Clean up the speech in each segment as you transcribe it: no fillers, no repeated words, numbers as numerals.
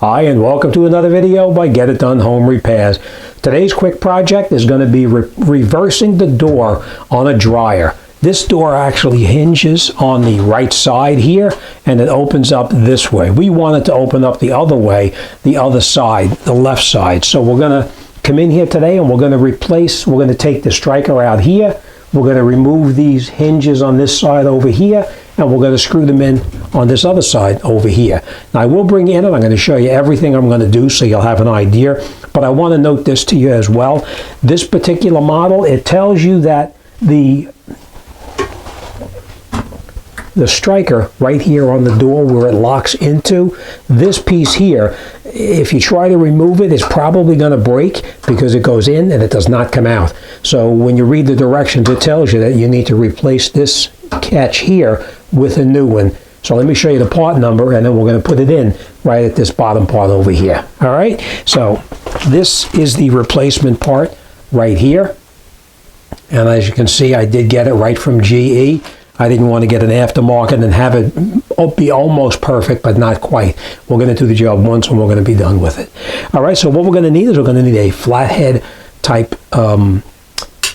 Hi, and welcome to another video by Get It Done Home Repairs. Today's quick project is going to be reversing the door on a dryer. This door actually hinges on the right side here, and it opens up this way. We want it to open up the other way, the other side, the left side. So we're going to come in here today and we're going to take the striker out here. We're going to remove these hinges on this side over here, and we're going to screw them in on this other side over here. Now I will bring you in and I'm going to show you everything I'm going to do so you'll have an idea, but I want to note this to you as well. This particular model, it tells you that the striker right here on the door where it locks into, this piece here, if you try to remove it, it's probably going to break because it goes in and it does not come out. So when you read the directions, it tells you that you need to replace this catch here with a new one. So let me show you the part number, and then we're going to put it in right at this bottom part over here. All right, so this is the replacement part right here, and as you can see, I did get it right from GE. I didn't want to get an aftermarket and have it be almost perfect, but not quite. We're going to do the job once and we're going to be done with it. All right, so what we're going to need is we're going to need a flathead type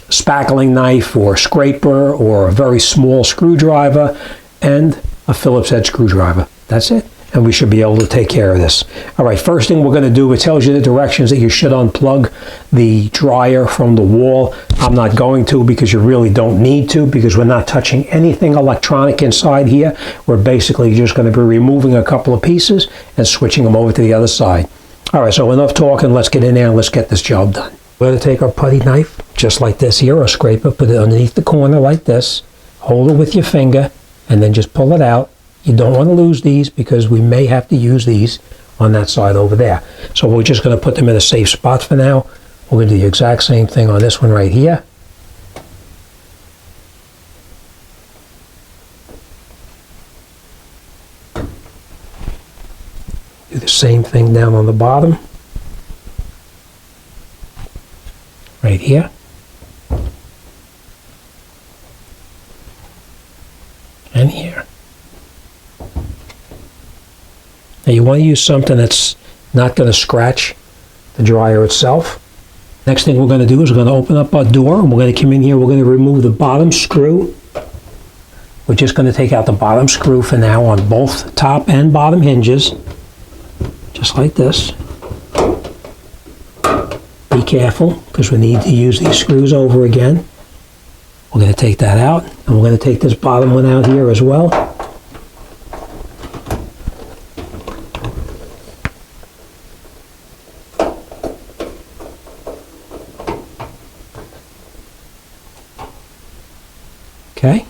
spackling knife or scraper or a very small screwdriver and a Phillips head screwdriver. That's it. And we should be able to take care of this. All right, first thing we're going to do, it tells you the directions that you should unplug the dryer from the wall. I'm not going to because you really don't need to, because we're not touching anything electronic inside here. We're basically just going to be removing a couple of pieces and switching them over to the other side. All right, so enough talking. Let's get in there and let's get this job done. We're going to take our putty knife, just like this here, or scraper, put it underneath the corner like this, hold it with your finger, and then just pull it out. You don't want to lose these because we may have to use these on that side over there. So we're just going to put them in a safe spot for now. We're going to do the exact same thing on this one right here. Do the same thing down on the bottom. Right here. And here. Now you want to use something that's not going to scratch the dryer itself. Next thing we're going to do is we're going to open up our door and we're going to come in here. We're going to remove the bottom screw. We're just going to take out the bottom screw for now on both top and bottom hinges. Just like this. Be careful because we need to use these screws over again. We're going to take that out, and we're going to take this bottom one out here as well. Okay.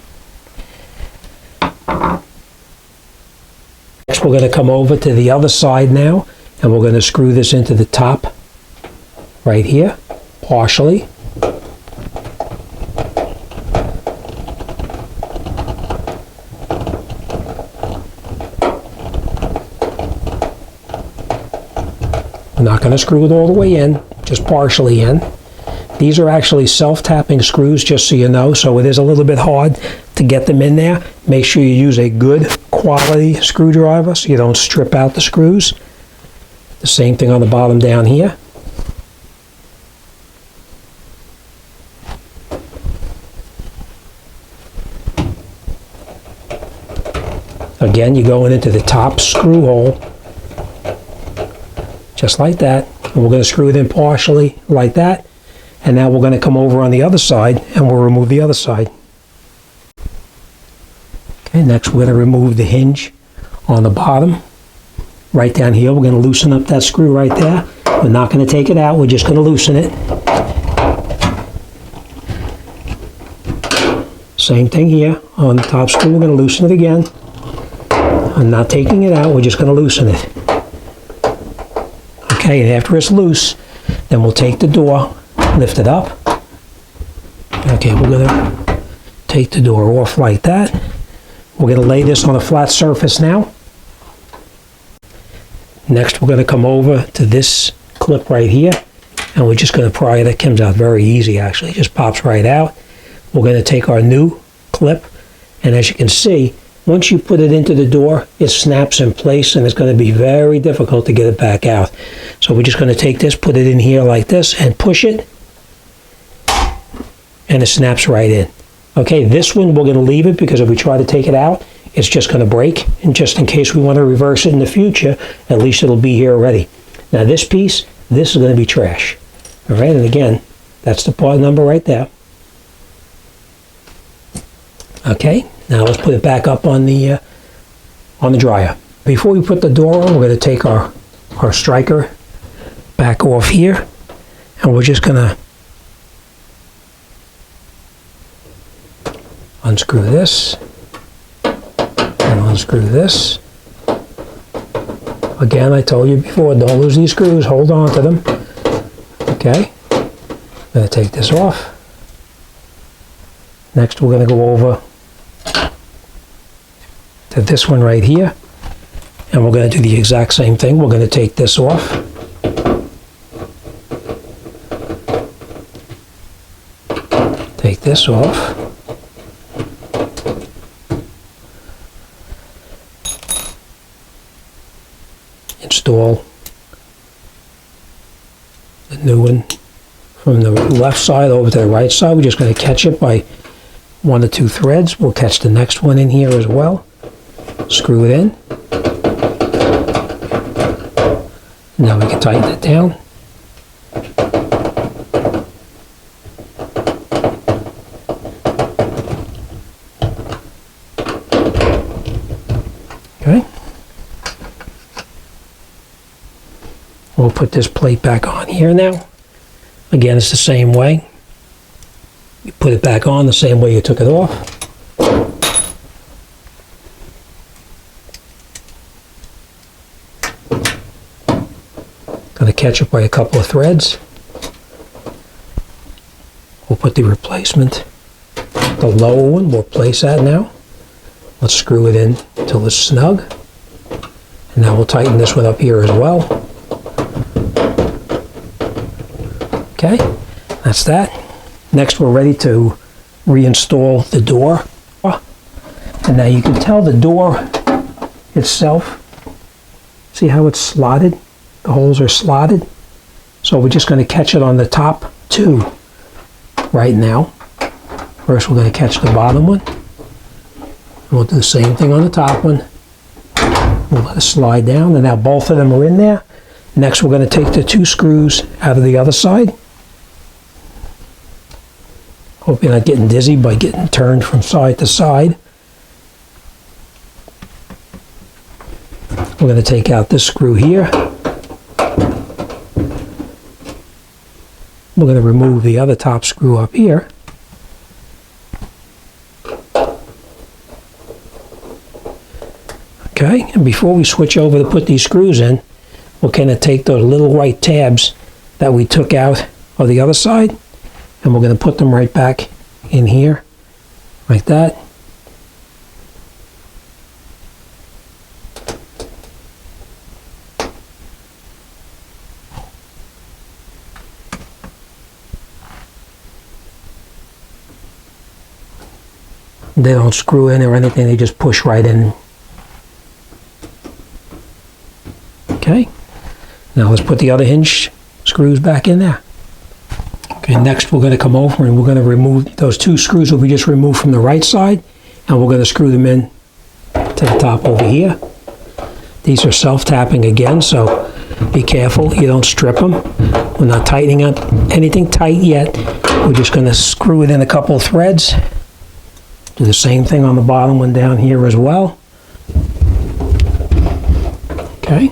Next we're going to come over to the other side now, and we're going to screw this into the top right here, partially. We're not going to screw it all the way in, just partially in. These are actually self-tapping screws, just so you know, so it is a little bit hard to get them in there. Make sure you use a good quality screwdriver so you don't strip out the screws. The same thing on the bottom down here. Again, you're going into the top screw hole, just like that. And we're going to screw it in partially like that. And now we're going to come over on the other side and we'll remove the other side. Okay, next we're going to remove the hinge on the bottom. Right down here, we're going to loosen up that screw right there. We're not going to take it out, we're just going to loosen it. Same thing here on the top screw, we're going to loosen it again. I'm not taking it out, we're just going to loosen it. Okay, and after it's loose, then we'll take the door, lift it up. Okay, we're going to take the door off like that. We're going to lay this on a flat surface now. Next, we're going to come over to this clip right here, and we're just going to pry it. It comes out very easy, actually. It just pops right out. We're going to take our new clip, and as you can see, once you put it into the door, it snaps in place and it's going to be very difficult to get it back out. So we're just going to take this, put it in here like this, and push it, and it snaps right in. Okay, this one we're going to leave it because if we try to take it out, it's just going to break. And just in case we want to reverse it in the future, at least it'll be here already. Now this piece, this is going to be trash. All right, and again, that's the part number right there. Okay, now let's put it back up on the dryer. Before we put the door on, we're going to take our striker back off here, and we're just going to unscrew this and unscrew this. Again, I told you before, don't lose these screws, hold on to them. Okay, I'm going to take this off. Next, we're going to go over to this one right here, and we're going to do the exact same thing. We're going to take this off. Take this off. Install the new one from the left side over to the right side. We're just going to catch it by 1 or 2 threads. We'll catch the next one in here as well. Screw it in. Now we can tighten it down. Okay. We'll put this plate back on here now. Again, it's the same way. You put it back on the same way you took it off. Going to catch it by a couple of threads. We'll put the replacement, the lower one, we'll place that now. Let's screw it in until it's snug. And now we'll tighten this one up here as well. Okay, that's that. Next, we're ready to reinstall the door. And now you can tell the door itself, see how it's slotted? The holes are slotted. So we're just going to catch it on the top 2 right now. First, we're going to catch the bottom one. We'll do the same thing on the top one. We'll let it slide down, and now both of them are in there. Next, we're going to take the 2 screws out of the other side. Hope you're not getting dizzy by getting turned from side to side. We're going to take out this screw here. We're going to remove the other top screw up here. Okay, and before we switch over to put these screws in, we'll kind of take those little white tabs that we took out of the other side, and we're going to put them right back in here, like that. They don't screw in or anything, they just push right in. Okay, now let's put the other hinge screws back in there. Okay, next we're going to come over and we're going to remove those 2 screws that we just removed from the right side, and we're going to screw them in to the top over here. These are self-tapping again, so be careful you don't strip them. We're not tightening up anything tight yet. We're just going to screw it in a couple of threads. Do the same thing on the bottom one down here as well. Okay.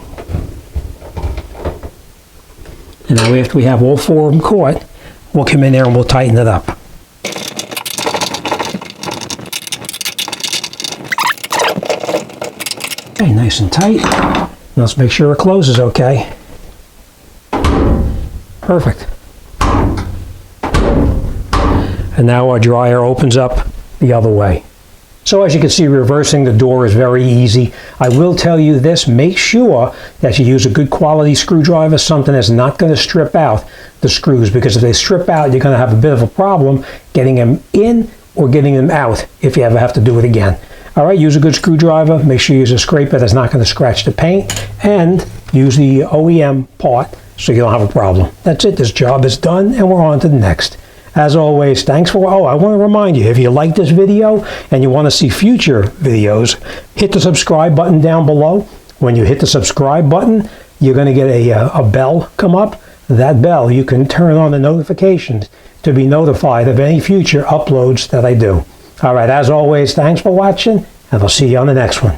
And now after we have all 4 of them caught, we'll come in there and we'll tighten it up. Okay, nice and tight. Now let's make sure it closes okay. Perfect. And now our dryer opens up the other way. So as you can see, reversing the door is very easy. I will tell you this, make sure that you use a good quality screwdriver, something that's not going to strip out the screws, because if they strip out, you're going to have a bit of a problem getting them in or getting them out if you ever have to do it again. All right, use a good screwdriver. Make sure you use a scraper that's not going to scratch the paint, and use the OEM part so you don't have a problem. That's it. This job is done, and we're on to the next. As always, thanks for, I want to remind you, if you like this video and you want to see future videos, hit the subscribe button down below. When you hit the subscribe button, you're going to get a bell come up. That bell, you can turn on the notifications to be notified of any future uploads that I do. All right, as always, thanks for watching, and I'll see you on the next one.